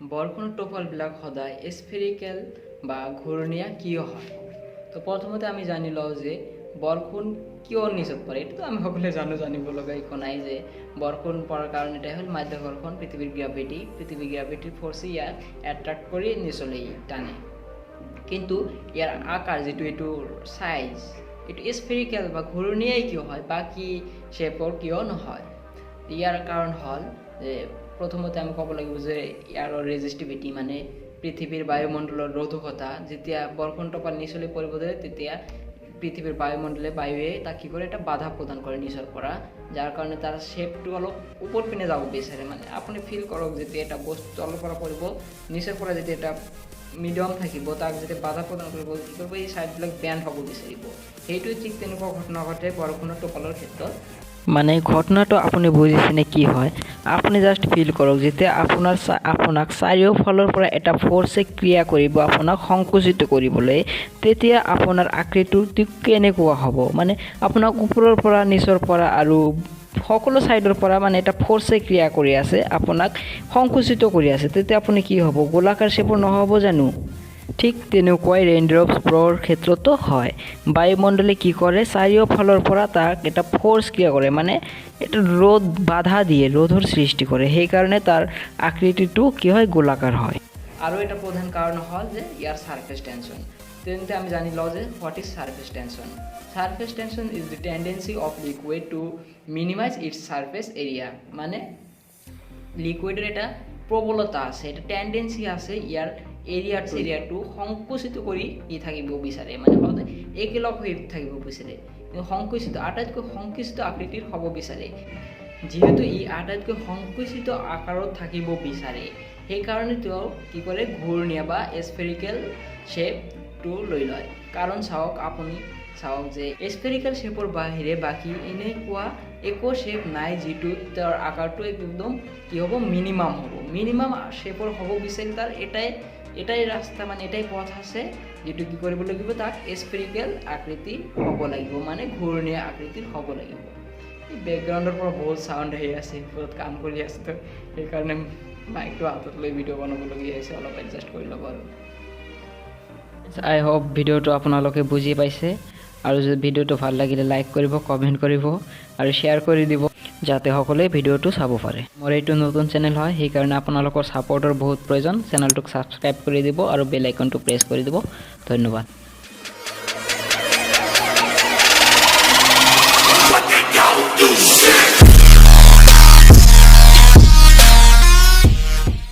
বৰষুণৰ টোপালবিলাক সদায় স্ফেৰিকেল বা ঘূৰণীয়া কিয় হয়? তো প্ৰথমতে আমি জানি লওঁ যে বৰষুণ কিয় নিচত পৰে। এইটোতো আমি সকলোৱে জানিব লগা একো নাই যে বৰষুণ পৰাৰ কাৰণ এটাই হ'ল মাধ্যাকৰ্ষণ, পৃথিৱীৰ গ্ৰেভিটিৰ ফ'ৰ্চে ইয়াক এট্ৰাক্ট কৰি নিচলৈ টানে। কিন্তু ইয়াৰ আকাৰ যিটো এইটো সাইজ এইটো স্ফেৰিকেল বা ঘূৰণীয়াই কিয় হয়, বাকী শ্বেপৰ কিয় নহয়? ইয়াৰ কাৰণ হ'ল যে প্ৰথমতে আমি ক'ব লাগিব যে ইয়াৰ ৰেজিষ্টিভিটি মানে পৃথিৱীৰ বায়ুমণ্ডলৰ ৰোধকতা। যেতিয়া বৰষুণ টোপাল নিচলৈ পৰিব ধৰে তেতিয়া পৃথিৱীৰ বায়ুৱে তাক কি কৰে, এটা বাধা প্ৰদান কৰে নিচৰ পৰা, যাৰ কাৰণে তাৰ শ্বেপটো অলপ ওপৰ পিনে যাব বিচাৰে। মানে আপুনি ফিল কৰক যেতিয়া এটা বস্তু তলৰ পৰা পৰিব, নিচৰ পৰা যেতিয়া এটা মিডিয়াম থাকিব তাক যেতিয়া বাধা প্ৰদান কৰিব, কি কৰিব, এই ছাইডবিলাক বেণ্ড হ'ব বিচাৰিব। সেইটোৱে ঠিক তেনেকুৱা ঘটনা ঘটে বৰষুণৰ টোপালৰ ক্ষেত্ৰত। মানে ঘটনাটো আপুনি বুজিছেনে কি হয়? আপুনি জাষ্ট ফিল কৰক যেতিয়া আপোনাক চাৰিওফালৰ পৰা এটা ফ'ৰ্চে ক্ৰিয়া কৰিব আপোনাক সংকুচিত কৰিবলৈ, তেতিয়া আপোনাৰ আকৃতিটো কেনেকুৱা হ'ব? মানে আপোনাক ওপৰৰ পৰা নিচৰ পৰা আৰু সকলো ছাইডৰ পৰা মানে এটা ফ'ৰ্চে ক্ৰিয়া কৰি আছে, আপোনাক সংকুচিত কৰি আছে। তেতিয়া আপুনি কি হ'ব? গোলাকাৰ শ্বেপৰ নহ'ব জানো? ঠিক তেনেকুৱাই ৰেইনড্ৰপছবোৰৰ ক্ষেত্ৰতো হয়। বায়ুমণ্ডলে কি কৰে, চাৰিওফালৰ পৰা তাক এটা ফ'ৰ্চ ক্ৰিয়া কৰে, মানে এটা বাধা দিয়ে, ৰোধৰ সৃষ্টি কৰে। সেইকাৰণে তাৰ আকৃতিটো কি হয়, গোলাকাৰ হয়। আৰু এটা প্ৰধান কাৰণ হ'ল যে ইয়াৰ ছাৰফেচ টেনশ্যন। তেন্তে আমি জানি লওঁ যে what is surface tension. Surface tension is the tendency of liquid to minimise its surface area. মানে লিকুইডৰ এটা প্ৰবলতা আছে, এটা টেণ্ডেঞ্চি আছে ইয়াৰ এৰিয়াটো সংকুচিত কৰি থাকিব বিচাৰে, মানে সদায় একেলগ হৈ থাকিব বিচাৰে, কিন্তু আটাইতকৈ সংকুচিত আকৃতিৰ হ'ব বিচাৰে। যিহেতু ই আটাইতকৈ সংকুচিত আকাৰত থাকিব বিচাৰে, সেইকাৰণে তেওঁ কি কৰে, ঘূৰণীয়া বা স্ফেৰিকেল শ্বেপটো লৈ লয়। কাৰণ আপুনি চাওক যে স্ফেৰিকেল শ্বেপৰ বাহিৰে বাকী এনেকুৱা একো শ্বেপ নাই যিটোত তাৰ আকাৰটো একদম কি হ'ব, মিনিমাম হ'ব। মিনিমাম শ্বেপৰ হ'ব বিচাৰি তাৰ এটাই ৰাস্তা, মানে এটাই পথ আছে, যিটো কি কৰিব লাগিব, তাক স্ফেৰিকেল আকৃতি হ'ব লাগিব, মানে ঘূৰণীয়া আকৃতিৰ হ'ব লাগিব। এই বেকগ্ৰাউণ্ডৰ পৰা বহুত চাউণ্ড আহি আছে, বহুত কাম কৰি আছে, তো সেইকাৰণে মাইকটো হাতত লৈ ভিডিঅ' বনাবলগীয়া হৈছে, অলপ এডজাষ্ট কৰি ল'ব। আৰু আই হোপ ভিডিঅ'টো আপোনালোকে বুজি পাইছে। আৰু যদি ভিডিঅ'টো ভাল লাগিলে লাইক কৰিব, কমেণ্ট কৰিব আৰু শ্বেয়াৰ কৰি দিব, যাতে সকলোৱে ভিডিঅ'টো চাব পাৰে। মোৰ এইটো নতুন চেনেল হয়, সেইকাৰণে আপোনালোকৰ ছাপোৰ্টৰ বহুত প্ৰয়োজন। চেনেলটোক ছাবস্ক্ৰাইব কৰি দিব আৰু বেল আইকনটো প্ৰেছ কৰি দিব। ধন্যবাদ।